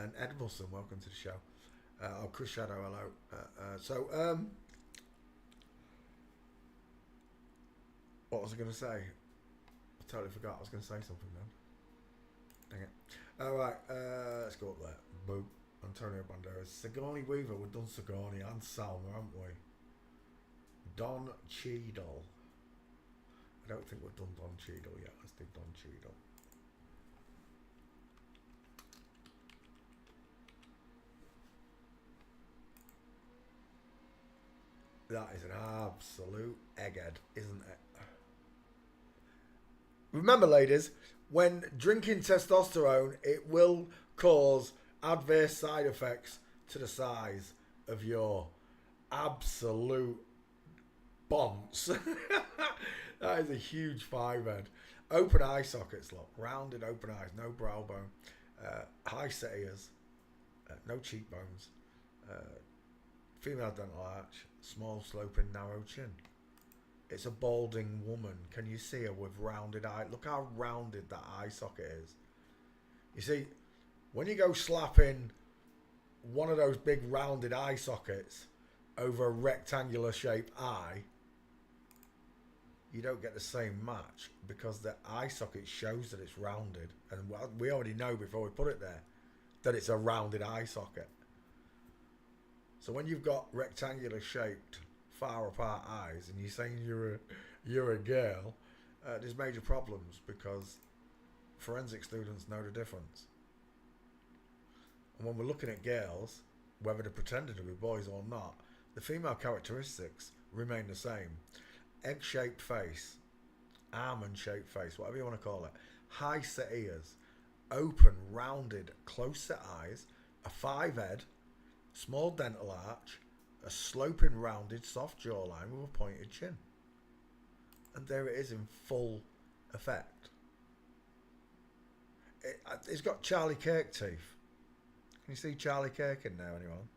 And Ed Wilson, welcome to the show. Chris Shadow, hello. What was I going to say? I totally forgot. I was going to say something then. Dang it. All right, let's go up there. Boom. Antonio Banderas. Sigourney Weaver. We've done Sigourney and Salma, haven't we? Don Cheadle. I don't think we've done Don Cheadle yet. Let's do Don Cheadle. That is an absolute egghead, isn't it? Remember, ladies, when drinking testosterone, it will cause adverse side effects to the size of your absolute bonce. That is a huge five head. Open eye sockets, look. Rounded open eyes, no brow bone. High set ears, no cheekbones. Female dental arch, small sloping narrow chin. It's a balding woman. Can you see her with rounded eye? Look how rounded that eye socket is. You see, when you go slapping one of those big rounded eye sockets over a rectangular shaped eye, you don't get the same match because the eye socket shows that it's rounded. And we already know before we put it there that it's a rounded eye socket. So when you've got rectangular shaped far apart eyes and you're saying you're a girl, there's major problems because forensic students know the difference. And when we're looking at girls, whether they're pretending to be boys or not, the female characteristics remain the same. Egg-shaped face, almond-shaped face, whatever you want to call it. High set ears, open, rounded, close set eyes, a five head, small dental arch, a sloping, rounded, soft jawline with a pointed chin. And there it is in full effect. It's got Charlie Kirk teeth. Can you see Charlie Kirk in there, anyone?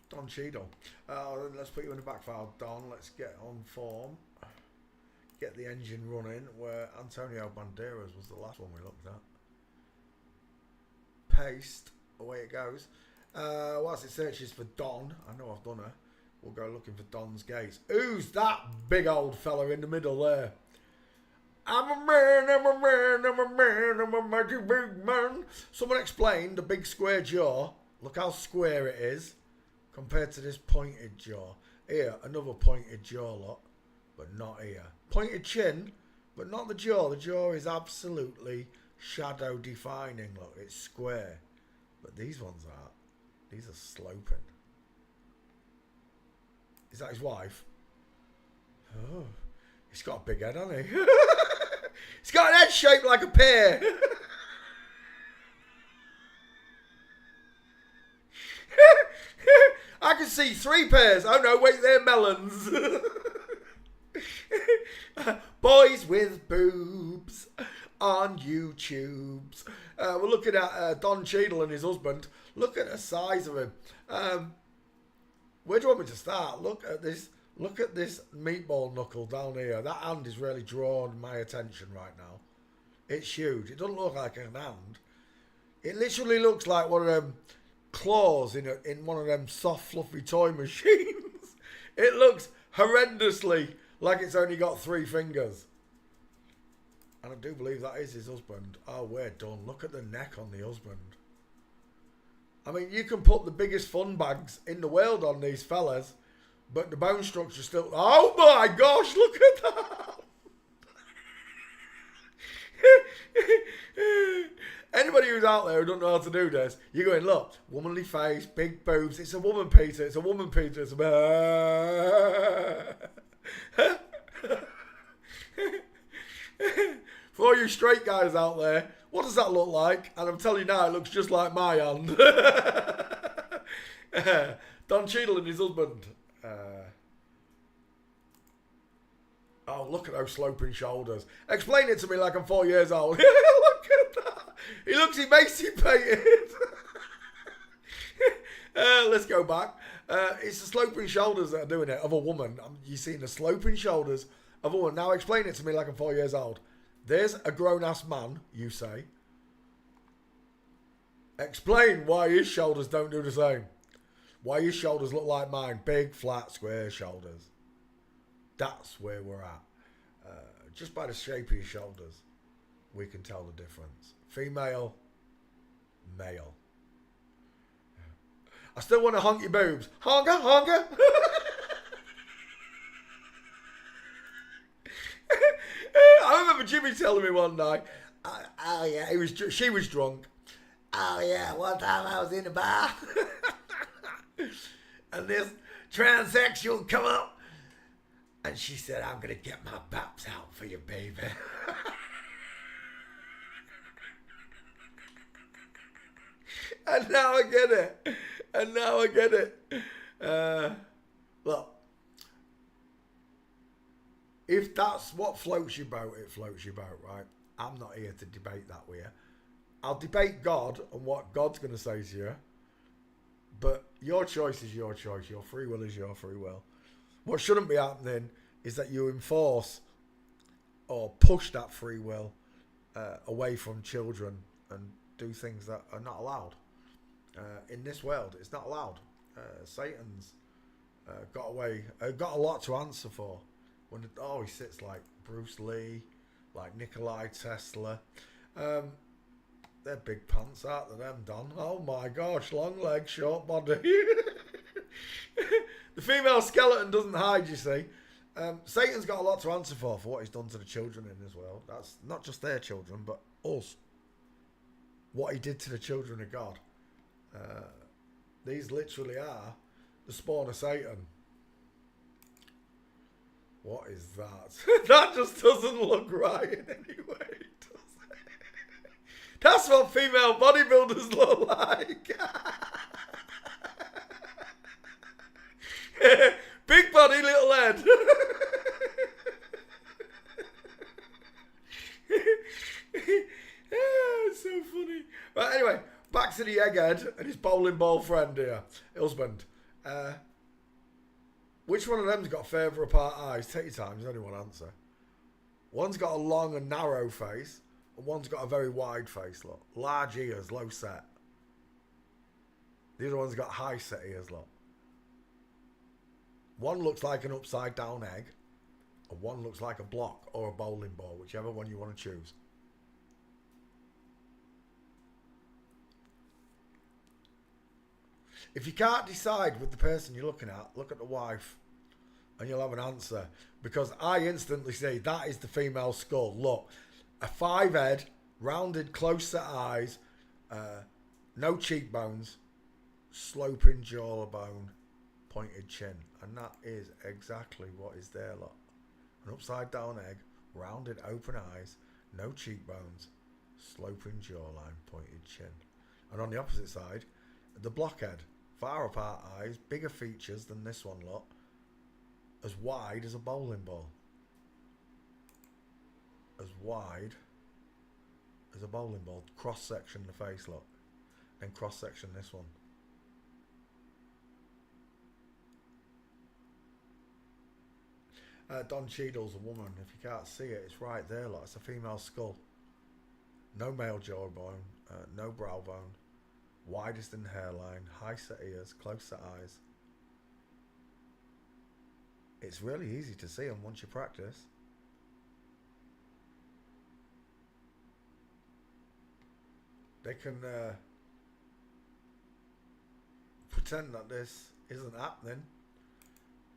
Don Cheadle. Let's put you in the back file, Don. Let's get on form. Get the engine running, where Antonio Banderas was the last one we looked at. Paste, away it goes. Whilst it searches for Don, I know I've done her, we'll go looking for Don's gates. Who's that big old fella in the middle there? I'm a man, I'm a man, I'm a man, I'm a mighty big man. Someone explained the big square jaw. Look how square it is compared to this pointed jaw. Here, another pointed jaw, look, but not here. Pointed chin, but not the jaw. The jaw is absolutely shadow defining. Look, it's square. But these ones are. These are sloping. Is that his wife? Oh, he's got a big head, hasn't he? He's got an head shaped like a pear. I can see 3 pears. Oh no, wait, they're melons. Boys with boobs on YouTubes. We're looking at Don Cheadle and his husband. Look at the size of him. Where do you want me to start? Look at this meatball knuckle down here. That hand is really drawing my attention right now. It's huge. It doesn't look like an hand. It literally looks like one of them claws in one of them soft fluffy toy machines. It looks horrendously like it's only got 3 fingers. And I do believe that is his husband. Oh, we're done. Look at the neck on the husband. I mean, you can put the biggest fun bags in the world on these fellas, but the bone structure still... Oh my gosh, look at that! Anybody who's out there who don't know how to do this, you're going, look, womanly face, big boobs. It's a woman, Peter. It's a woman, Peter. It's a... For all you straight guys out there, what does that look like? And I'm telling you now, it looks just like my hand. Don Cheadle and his husband. Oh, look at those sloping shoulders. Explain it to me like I'm 4 years old. Look at that. He looks emacipated. Let's go back. It's the sloping shoulders that are doing it of a woman. You're seeing the sloping shoulders of a woman. Now explain it to me like I'm 4 years old. There's a grown-ass man, you say. Explain why his shoulders don't do the same. Why his shoulders look like mine. Big, flat, square shoulders. That's where we're at. Just by the shape of your shoulders, we can tell the difference. Female, male. I still want to honk your boobs. Honker, honker. I remember Jimmy telling me one night, oh yeah, she was drunk. Oh yeah, one time I was in the bar and this transsexual come up and she said, I'm going to get my baps out for you, baby. And now I get it. And now I get it. Look, if that's what floats your boat, it floats your boat, right? I'm not here to debate that with you. I'll debate God and what God's going to say to you. But your choice is your choice. Your free will is your free will. What shouldn't be happening is that you enforce or push that free will away from children and do things that are not allowed. In this world, it's not allowed. Satan's got a lot to answer for. He sits like Bruce Lee, like Nikola Tesla. They're big pants, aren't they, them, Don? Oh my gosh, long legs, short body. The female skeleton doesn't hide, you see. Satan's got a lot to answer for what he's done to the children in this world. That's not just their children, but us. What he did to the children of God. These literally are the spawn of Satan. What is that? That just doesn't look right in any way, does it? That's what female bodybuilders look like. Big body, little head. It's so funny. But anyway, back to the egghead and his bowling ball friend here, husband. Which one of them's got further apart eyes? Take your time, there's only one answer. One's got a long and narrow face, and one's got a very wide face, look. Large ears, low set. The other one's got high set ears, look. One looks like an upside down egg, and one looks like a block or a bowling ball, whichever one you want to choose. If you can't decide with the person you're looking at, look at the wife and you'll have an answer. Because I instantly say that is the female skull. Look, a 5 head, rounded, close set eyes, no cheekbones, sloping jawbone, pointed chin. And that is exactly what is there, look. An upside down egg, rounded open eyes, no cheekbones, sloping jawline, pointed chin. And on the opposite side, the blockhead. Far apart eyes, bigger features than this one, look. As wide as a bowling ball. As wide as a bowling ball. Cross section the face, look. Then cross section this one. Don Cheadle's a woman. If you can't see it, it's right there, look. It's a female skull. No male jawbone, no brow bone. Widest in hairline, high set ears, close set eyes. It's really easy to see them once you practice. They can pretend that this isn't happening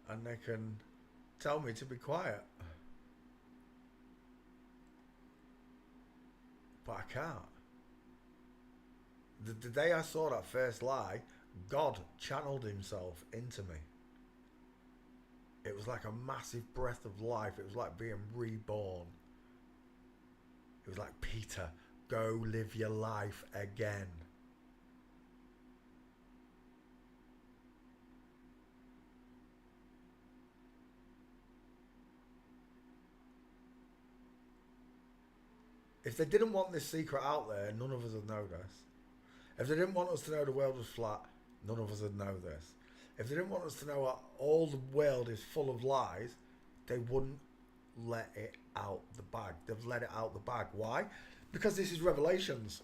and they can tell me to be quiet. But I can't. The day I saw that first lie, God channeled himself into me. It was like a massive breath of life. It was like being reborn. It was like, Peter, go live your life again. If they didn't want this secret out there, none of us would know this. If they didn't want us to know the world was flat, none of us would know this. If they didn't want us to know that all the world is full of lies, they wouldn't let it out the bag. They've let it out the bag. Why? Because this is Revelations.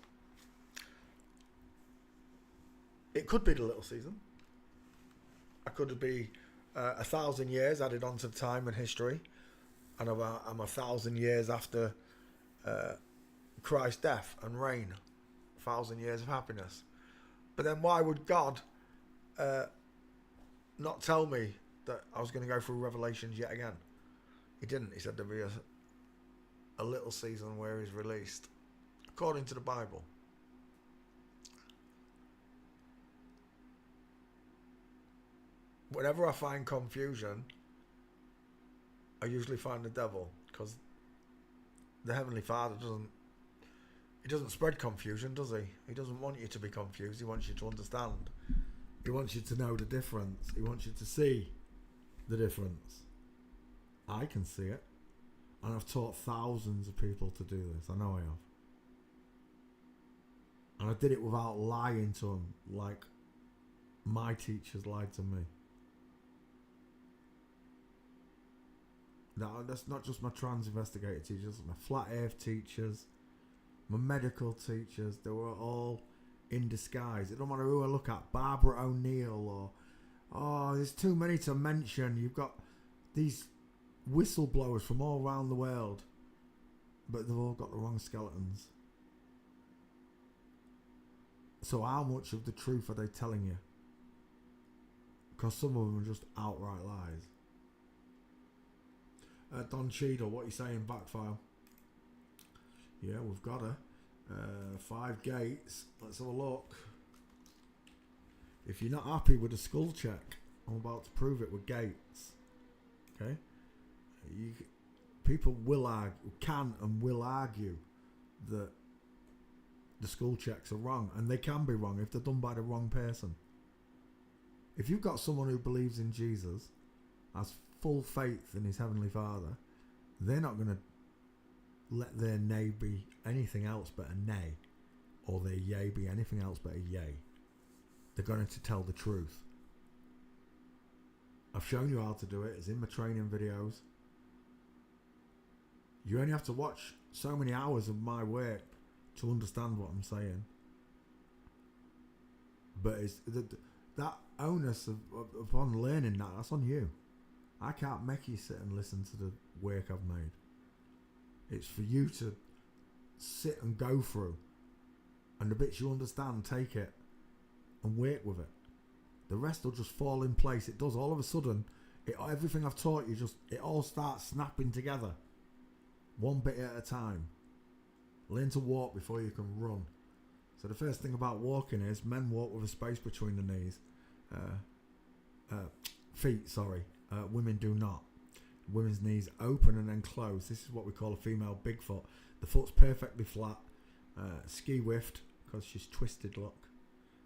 It could be the little season. I could be 1,000 years added onto time and history, and I'm 1,000 years after Christ's death and reign. 1,000 years of happiness. But then why would God not tell me that I was going to go through Revelations yet again? He didn't. He said there'd be a little season where he's released, according to the Bible. Whenever I find confusion, I usually find the devil, because the Heavenly Father doesn't spread confusion, does he? He doesn't want you to be confused. He wants you to understand. He wants you to know the difference. He wants you to see the difference. I can see it. And I've taught thousands of people to do this. I know I have. And I did it without lying to them like my teachers lied to me. No, that's not just my trans investigator teachers, my flat earth teachers, my medical teachers. They were all in disguise. It don't matter who I look at, Barbara O'Neill or there's too many to mention. You've got these whistleblowers from all around the world, but they've all got the wrong skeletons. So how much of the truth are they telling you? Because some of them are just outright lies. Don Cheadle, what are you saying, backfile? Yeah, we've got her. 5 gates. Let's have a look. If you're not happy with a skull check, I'm about to prove it with gates. Okay? People will argue, can and will argue that the skull checks are wrong, and they can be wrong if they're done by the wrong person. If you've got someone who believes in Jesus, has full faith in his Heavenly Father, they're not going to let their nay be anything else but a nay, or their yay be anything else but a yay. They're going to tell the truth. I've shown you how to do it. It's in my training videos. You only have to watch so many hours of my work to understand what I'm saying. But it's that onus upon learning that's on you. I can't make you sit and listen to the work I've made. It's for you to sit and go through, and the bits you understand, take it and work with it. The rest will just fall in place. It does. All of a sudden, everything I've taught you, it all starts snapping together, one bit at a time. Learn to walk before you can run. So the first thing about walking is men walk with a space between the knees, feet. Sorry. Women do not. Women's knees open and then close. This is what we call a female Bigfoot. The foot's perfectly flat, ski whiffed because she's twisted. Look,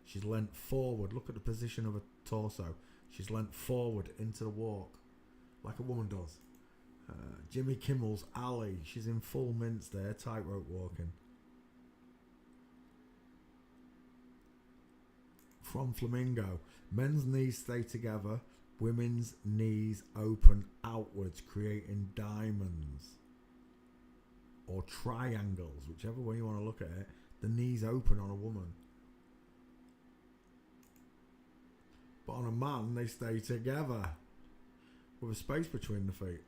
she's leant forward. Look at the position of her torso. She's leant forward into the walk like a woman does. Jimmy Kimmel's alley. She's in full mints there, tightrope walking. From Flamingo, men's knees stay together. Women's knees open outwards, creating diamonds or triangles, whichever way you want to look at it. The knees open on a woman. But on a man, they stay together with a space between the feet.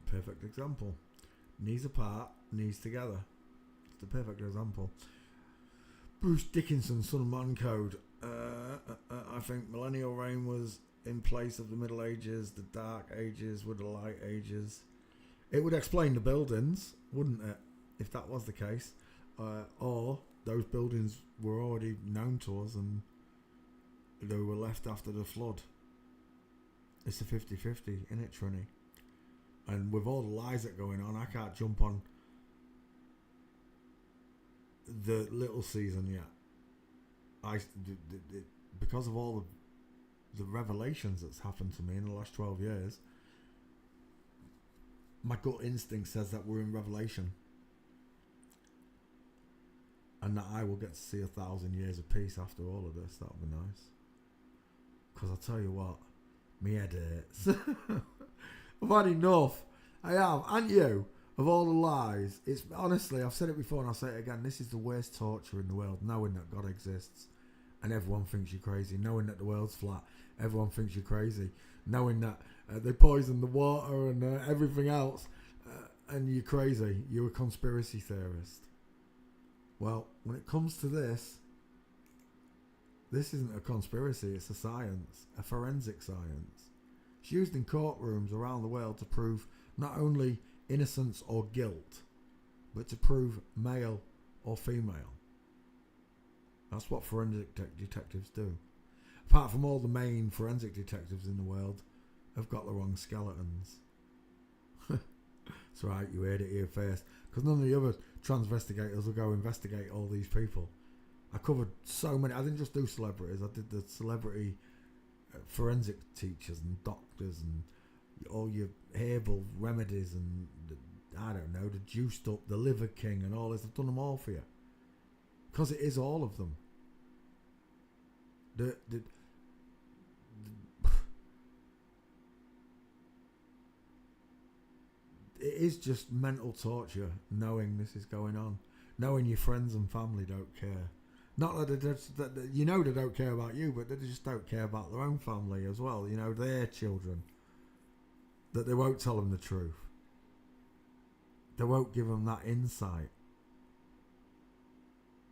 Perfect example. Knees apart, knees together. It's the perfect example. Bruce Dickinson, Son of Man Code. I think millennial reign was in place of the Middle Ages. The Dark Ages were the Light Ages. It would explain the buildings, wouldn't it, if that was the case? Or those buildings were already known to us and they were left after the flood. It's a 50-50, isn't it, Trini? And with all the lies that are going on, I can't jump on the little season yet. Because of all the revelations that's happened to me in the last 12 years, my gut instinct says that we're in Revelation. and that I will get to see 1,000 years of peace after all of this. That would be nice. Because I'll tell you what, me head hurts. I've had enough. I have, and you, of all the lies. It's honestly, I've said it before and I'll say it again, this is the worst torture in the world, knowing that God exists and everyone thinks you're crazy, knowing that the world's flat, everyone thinks you're crazy, knowing that they poison the water and everything else, and you're crazy, you're a conspiracy theorist. Well, when it comes to this isn't a conspiracy, it's a science, a forensic science. It's used in courtrooms around the world to prove not only innocence or guilt, but to prove male or female. That's what forensic detectives do. Apart from all the main forensic detectives in the world have got the wrong skeletons. That's right, you heard it here first. Because none of the other transvestigators will go investigate all these people. I covered so many. I didn't just do celebrities. I did the celebrity forensic teachers and doctors and all your herbal remedies and I don't know, the juiced up, the liver king and all this. I've done them all for you. Because it is all of them. It is just mental torture knowing this is going on, knowing your friends and family don't care. Not that you know they don't care about you, but they just don't care about their own family as well. You know, their children. That they won't tell them the truth. They won't give them that insight.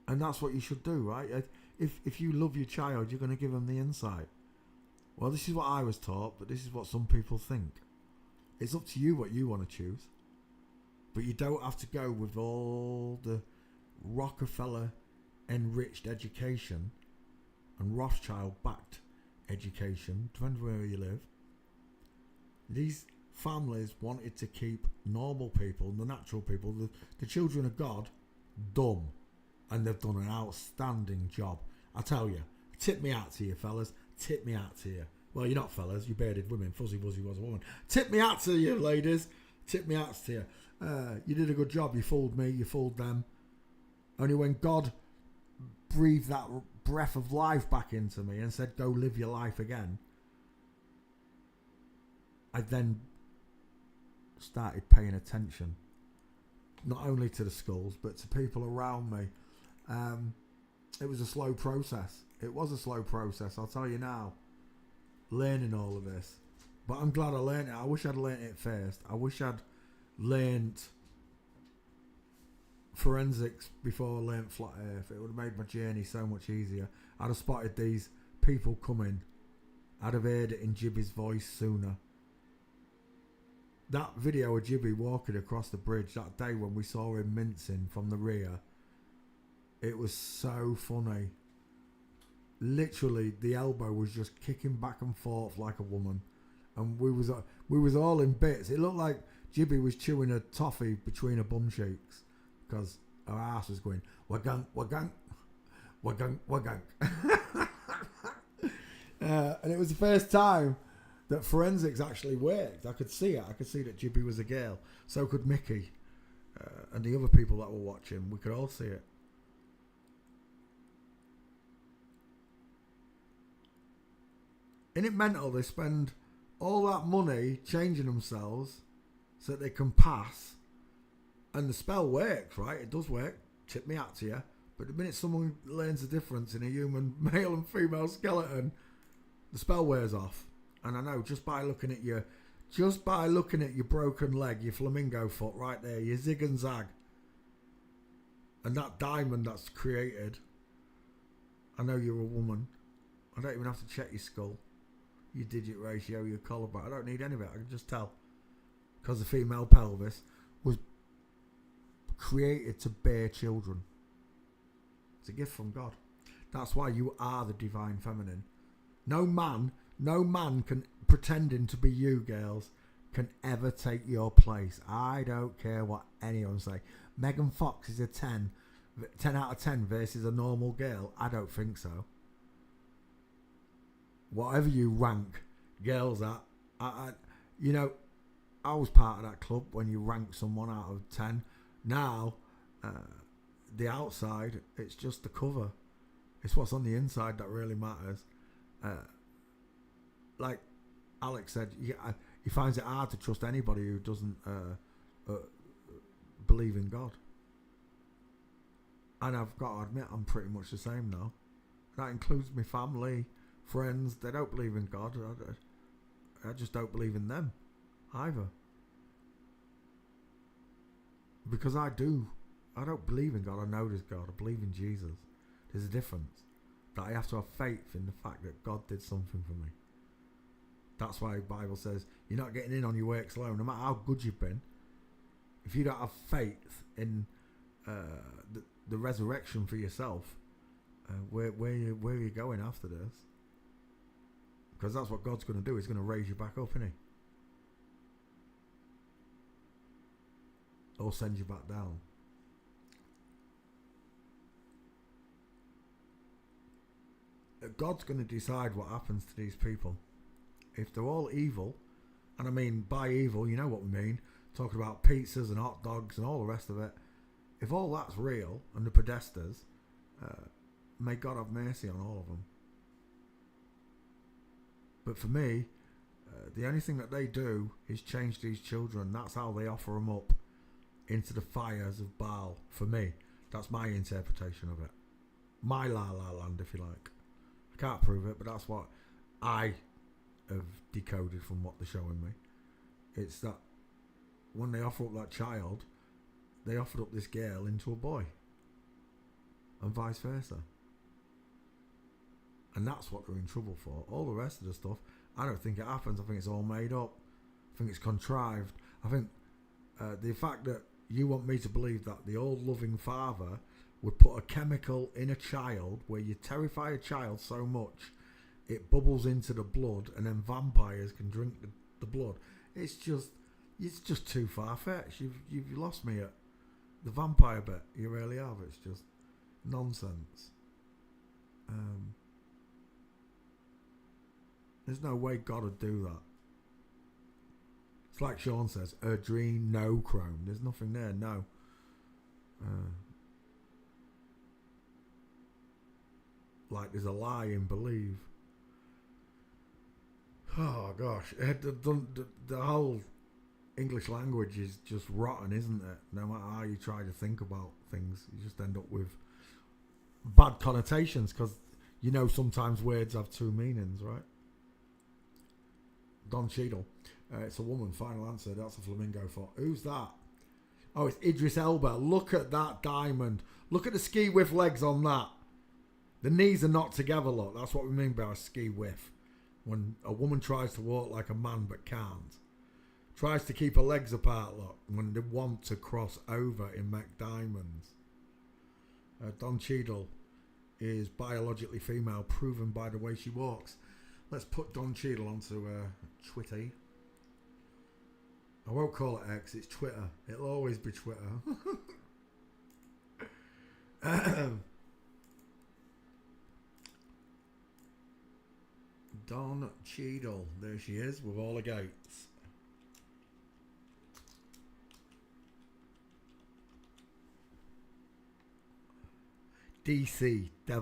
And that's what you should do, right? If you love your child, you're going to give them the insight. Well, this is what I was taught, but this is what some people think. It's up to you what you want to choose. But you don't have to go with all the Rockefeller enriched education and Rothschild backed education, depending where you live. These families wanted to keep normal people, the natural people, the children of God, dumb. And they've done an outstanding job. I tell you, tip me out to you, fellas. Tip me out to you. Well, you're not fellas, you bearded women. Fuzzy Wuzzy was a woman. Tip me out to you, ladies. Tip me out to you. You did a good job. You fooled me. You fooled them. Only when God breathed that breath of life back into me and said, go live your life again, I then started paying attention. Not only to the schools, but to people around me. It was a slow process. It was a slow process, I'll tell you now. Learning all of this. But I'm glad I learned it. I wish I'd learned it first. I wish I'd learned forensics before I learned flat earth. It would have made my journey so much easier. I'd have spotted these people coming. I'd have heard it in Jibby's voice sooner. That video of Jibby walking across the bridge that day when we saw him mincing from the rear, it was so funny. Literally, the elbow was just kicking back and forth like a woman, and we was all in bits. It looked like Jibby was chewing a toffee between her bum cheeks because her ass was going wagang wagang wagang wagang. And it was the first time that forensics actually worked. I could see it. I could see that Jibby was a girl. So could Mickey and the other people that were watching. We could all see it. Isn't it mental? They spend all that money changing themselves so that they can pass. And the spell works, right? It does work. Tip me out to you. But the minute someone learns the difference in a human male and female skeleton, the spell wears off. And I know just by looking at your broken leg, your flamingo foot right there, your zig and zag, and that diamond that's created, I know you're a woman. I don't even have to check your skull, your digit ratio, your collarbone. I don't need any of it. I can just tell. Because the female pelvis was created to bear children. It's a gift from God. That's why you are the divine feminine. No man can, pretending to be you, girls, can ever take your place. I don't care what anyone say. Megan Fox is a 10 out of 10 versus a normal girl. I don't think so. Whatever you rank girls at, I was part of that club when you rank someone out of 10. Now, the outside, it's just the cover. It's what's on the inside that really matters. Like Alex said, he finds it hard to trust anybody who doesn't believe in God. And I've got to admit, I'm pretty much the same now. That includes my family, friends. They don't believe in God. I just don't believe in them either. Because I do. I don't believe in God. I know there's God. I believe in Jesus. There's a difference. That I have to have faith in the fact that God did something for me. That's why the Bible says you're not getting in on your works alone. No matter how good you've been, if you don't have faith in the resurrection for yourself, where are you going after this? Because that's what God's going to do. He's going to raise you back up, isn't he? Or send you back down. God's going to decide what happens to these people. If they're all evil, and I mean by evil, you know what we mean, talking about pizzas and hot dogs and all the rest of it. If all that's real, and the podestas, may God have mercy on all of them. But for me, the only thing that they do is change these children. That's how they offer them up into the fires of Baal. For me, that's my interpretation of it. My la la land, if you like. I can't prove it, but that's what I have decoded from what they're showing me. It's that when they offer up that child, they offered up this girl into a boy, and vice versa. And that's what they're in trouble for. All the rest of the stuff, I don't think it happens. I think it's all made up. I think it's contrived. I think the fact that you want me to believe that the all-loving father would put a chemical in a child where you terrify a child so much it bubbles into the blood and then vampires can drink the blood. It's just too far-fetched. You've lost me at the vampire bit. You really have. It's just nonsense. There's no way God would do that. It's like Sean says, adrenochrome. There's nothing there, no. Like there's a lie in believe. Oh gosh, the whole English language is just rotten, isn't it? No matter how you try to think about things, you just end up with bad connotations because you know sometimes words have two meanings, right? Don Cheadle. It's a woman, final answer. That's a flamingo for. Who's that? Oh, it's Idris Elba. Look at that diamond. Look at the ski whiff legs on that. The knees are not together, look. That's what we mean by a ski whiff. When a woman tries to walk like a man but can't. Tries to keep her legs apart, look. When they want to cross over in McDiamonds. Don Cheadle is biologically female, proven by the way she walks. Let's put Don Cheadle onto Twitter. I won't call it X, it's Twitter. It'll always be Twitter. Don Cheadle. There she is with all the gates. DC. Devil.